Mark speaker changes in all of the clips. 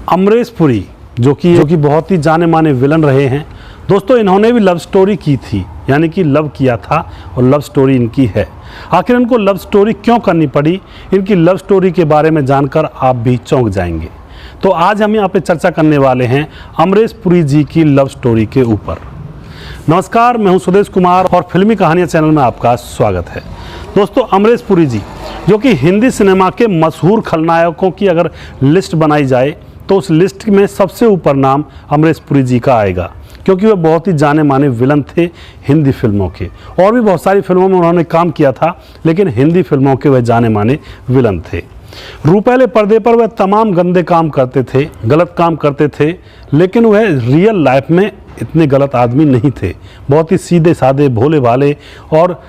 Speaker 1: अमरीश पुरी जो कि बहुत ही जाने माने विलन रहे हैं दोस्तों। इन्होंने भी लव स्टोरी की थी, यानी कि लव किया था और लव स्टोरी इनकी है। आखिर इनको लव स्टोरी क्यों करनी पड़ी, इनकी लव स्टोरी के बारे में जानकर आप भी चौंक जाएंगे। तो आज हम यहाँ पे चर्चा करने वाले हैं अमरीश पुरी जी की लव स्टोरी के ऊपर। नमस्कार, मैं हूँ सुदेश कुमार और फिल्मी कहानियाँ चैनल में आपका स्वागत है। दोस्तों, अमरीश पुरी जी जो कि हिंदी सिनेमा के मशहूर खलनायकों की अगर लिस्ट बनाई जाए तो उस लिस्ट में सबसे ऊपर नाम अमरीश पुरी जी का आएगा, क्योंकि वह बहुत ही जाने माने विलन थे हिंदी फिल्मों के। और भी बहुत सारी फिल्मों में उन्होंने काम किया था, लेकिन हिंदी फिल्मों के वह जाने माने विलन थे। रूपैले पर्दे पर वह तमाम गंदे काम करते थे, गलत काम करते थे, लेकिन वह रियल लाइफ में इतने गलत आदमी नहीं थे। बहुत ही सीधे साधे, भोले भाले और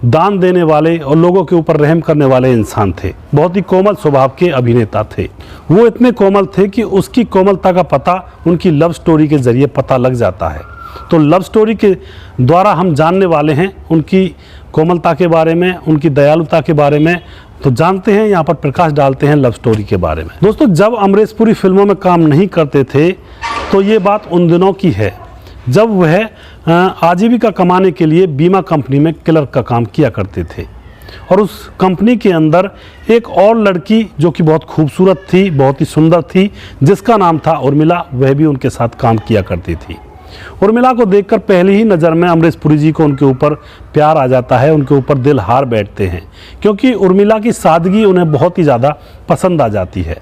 Speaker 1: दान देने वाले और लोगों के ऊपर रहम करने वाले इंसान थे। बहुत ही कोमल स्वभाव के अभिनेता थे। वो इतने कोमल थे कि उसकी कोमलता का पता उनकी लव स्टोरी के जरिए पता लग जाता है। तो लव स्टोरी के द्वारा हम जानने वाले हैं उनकी कोमलता के बारे में, उनकी दयालुता के बारे में। तो जानते हैं, यहाँ पर प्रकाश डालते हैं लव स्टोरी के बारे में। दोस्तों, जब अमरीश पुरी फिल्मों में काम नहीं करते थे तो ये बात उन दिनों की है जब वह आजीविका कमाने के लिए बीमा कंपनी में क्लर्क का काम किया करते थे। और उस कंपनी के अंदर एक और लड़की जो कि बहुत खूबसूरत थी, बहुत ही सुंदर थी, जिसका नाम था उर्मिला, वह भी उनके साथ काम किया करती थी। उर्मिला को देखकर पहली ही नज़र में अमरीश पुरी जी को उनके ऊपर प्यार आ जाता है, उनके ऊपर दिल हार बैठते हैं, क्योंकि उर्मिला की सादगी उन्हें बहुत ही ज़्यादा पसंद आ जाती है।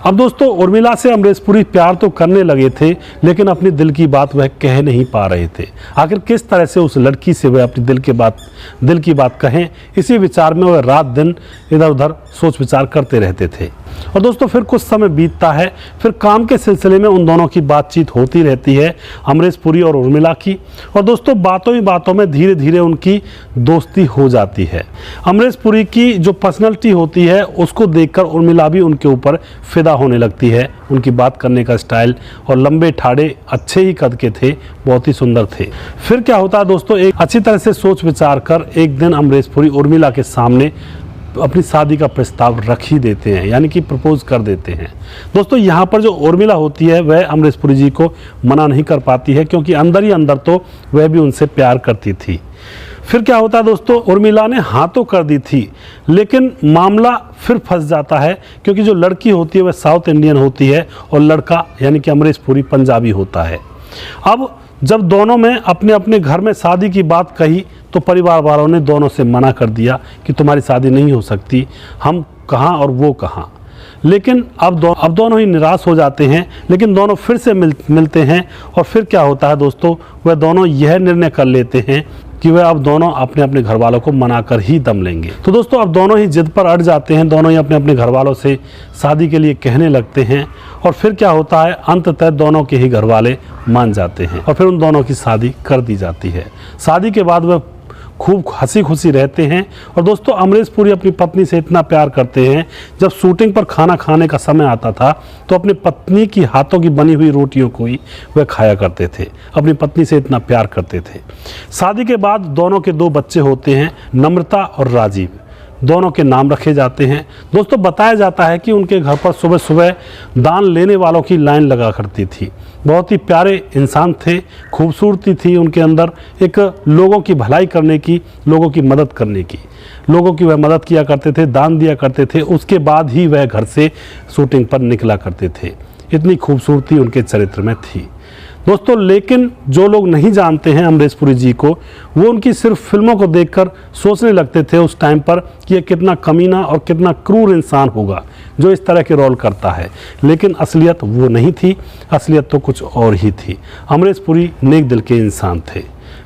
Speaker 1: अब दोस्तों, उर्मिला से अमरीश पुरी प्यार तो करने लगे थे, लेकिन अपनी दिल की बात वह कह नहीं पा रहे थे। आखिर किस तरह से उस लड़की से वह अपनी दिल की बात कहें, इसी विचार में वह रात दिन इधर उधर सोच विचार करते रहते थे। और दोस्तों, फिर कुछ समय बीतता है, फिर काम के सिलसिले में उन दोनों की बातचीत होती रहती है, अमरीश पुरी और उर्मिला की। और दोस्तों, बातों ही बातों में धीरे धीरे उनकी दोस्ती हो जाती है। अमरीश पुरी की जो पर्सनैलिटी होती है उसको देखकर उर्मिला भी उनके ऊपर फिदा होने लगती है। उनकी बात करने का स्टाइल और लंबे ठाड़े, अच्छे ही कद के थे, बहुत ही सुंदर थे। फिर क्या होता है दोस्तों, एक अच्छी तरह से सोच विचार कर एक दिन अमरीश पुरी उर्मिला के सामने अपनी शादी का प्रस्ताव रख ही देते हैं, यानी कि प्रपोज कर देते हैं। दोस्तों, यहाँ पर जो उर्मिला होती है वह अमरीश पुरी जी को मना नहीं कर पाती है, क्योंकि अंदर ही अंदर तो वह भी उनसे प्यार करती थी। फिर क्या होता है दोस्तों, उर्मिला ने हाँ तो कर दी थी, लेकिन मामला फिर फंस जाता है, क्योंकि जो लड़की होती है वह साउथ इंडियन होती है और लड़का यानी कि अमरीश पुरी पंजाबी होता है। अब जब दोनों में अपने अपने घर में शादी की बात कही तो परिवार वालों ने दोनों से मना कर दिया कि तुम्हारी शादी नहीं हो सकती, हम कहाँ और वो कहाँ। लेकिन अब दोनों ही निराश हो जाते हैं, लेकिन दोनों फिर से मिलते हैं। और फिर क्या होता है दोस्तों, वह दोनों यह निर्णय कर लेते हैं कि वह अब दोनों अपने अपने घर वालों को मनाकर ही दम लेंगे। तो दोस्तों, अब दोनों ही जिद पर अड़ जाते हैं, दोनों ही अपने अपने घर वालों से शादी के लिए कहने लगते हैं। और फिर क्या होता है, अंततः दोनों के ही घर वाले मान जाते हैं और फिर उन दोनों की शादी कर दी जाती है। शादी के बाद वह खूब हंसी खुशी रहते हैं। और दोस्तों, अमरीश पुरी अपनी पत्नी से इतना प्यार करते हैं, जब शूटिंग पर खाना खाने का समय आता था तो अपनी पत्नी की हाथों की बनी हुई रोटियों को ही वह खाया करते थे। अपनी पत्नी से इतना प्यार करते थे। शादी के बाद दोनों के 2 बच्चे होते हैं, नम्रता और राजीव। दोनों के नाम रखे जाते हैं। दोस्तों, बताया जाता है कि उनके घर पर सुबह सुबह दान लेने वालों की लाइन लगा करती थी। बहुत ही प्यारे इंसान थे, खूबसूरती थी उनके अंदर, एक लोगों की भलाई करने की, लोगों की मदद करने की, लोगों की वह मदद किया करते थे, दान दिया करते थे। उसके बाद ही वह घर से शूटिंग पर निकला करते थे। इतनी खूबसूरती उनके चरित्र में थी दोस्तों। लेकिन जो लोग नहीं जानते हैं अमरीश पुरी जी को, वो उनकी सिर्फ फिल्मों को देखकर सोचने लगते थे उस टाइम पर कि ये कितना कमीना और कितना क्रूर इंसान होगा जो इस तरह के रोल करता है। लेकिन असलियत वो नहीं थी, असलियत तो कुछ और ही थी। अमरीश पुरी नेक दिल के इंसान थे,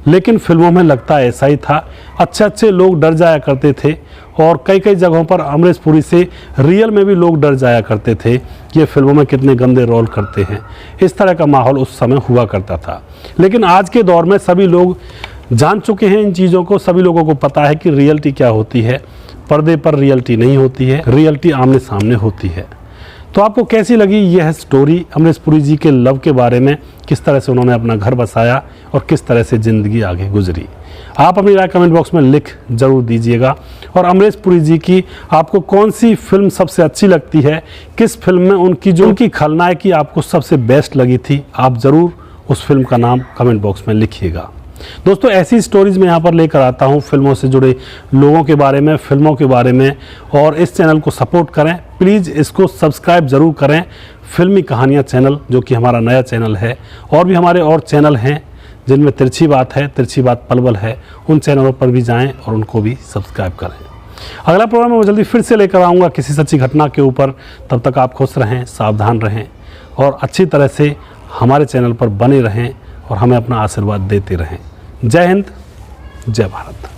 Speaker 1: लेकिन फिल्मों में लगता ऐसा ही था। अच्छे अच्छे लोग डर जाया करते थे और कई कई जगहों पर अमरीश पुरी से रियल में भी लोग डर जाया करते थे कि ये फिल्मों में कितने गंदे रोल करते हैं। इस तरह का माहौल उस समय हुआ करता था। लेकिन आज के दौर में सभी लोग जान चुके हैं इन चीज़ों को। सभी लोगों को पता है कि रियलिटी क्या होती है। पर्दे पर रियलिटी नहीं होती है, रियलिटी आमने सामने होती है। तो आपको कैसी लगी यह स्टोरी अमरीश पुरी जी के लव के बारे में, किस तरह से उन्होंने अपना घर बसाया और किस तरह से ज़िंदगी आगे गुजरी। आप अपनी राय कमेंट बॉक्स में लिख जरूर दीजिएगा। और अमरीश पुरी जी की आपको कौन सी फिल्म सबसे अच्छी लगती है, किस फिल्म में उनकी खलनायक की आपको सबसे बेस्ट लगी थी, आप ज़रूर उस फिल्म का नाम कमेंट बॉक्स में लिखिएगा। दोस्तों ऐसी स्टोरीज़ मैं यहाँ पर लेकर आता हूँ फिल्मों से जुड़े लोगों के बारे में, फिल्मों के बारे में। और इस चैनल को सपोर्ट करें, प्लीज़ इसको सब्सक्राइब ज़रूर करें, फिल्मी कहानियाँ चैनल, जो कि हमारा नया चैनल है। और भी हमारे और चैनल हैं जिनमें तिरछी बात है, तिरछी बात पलवल है, उन चैनलों पर भी जाएं और उनको भी सब्सक्राइब करें। अगला प्रोग्राम मैं जल्दी फिर से लेकर आऊँगा किसी सच्ची घटना के ऊपर। तब तक आप खुश रहें, सावधान रहें और अच्छी तरह से हमारे चैनल पर बने रहें और हमें अपना आशीर्वाद देते रहें। जय हिंद, जय भारत।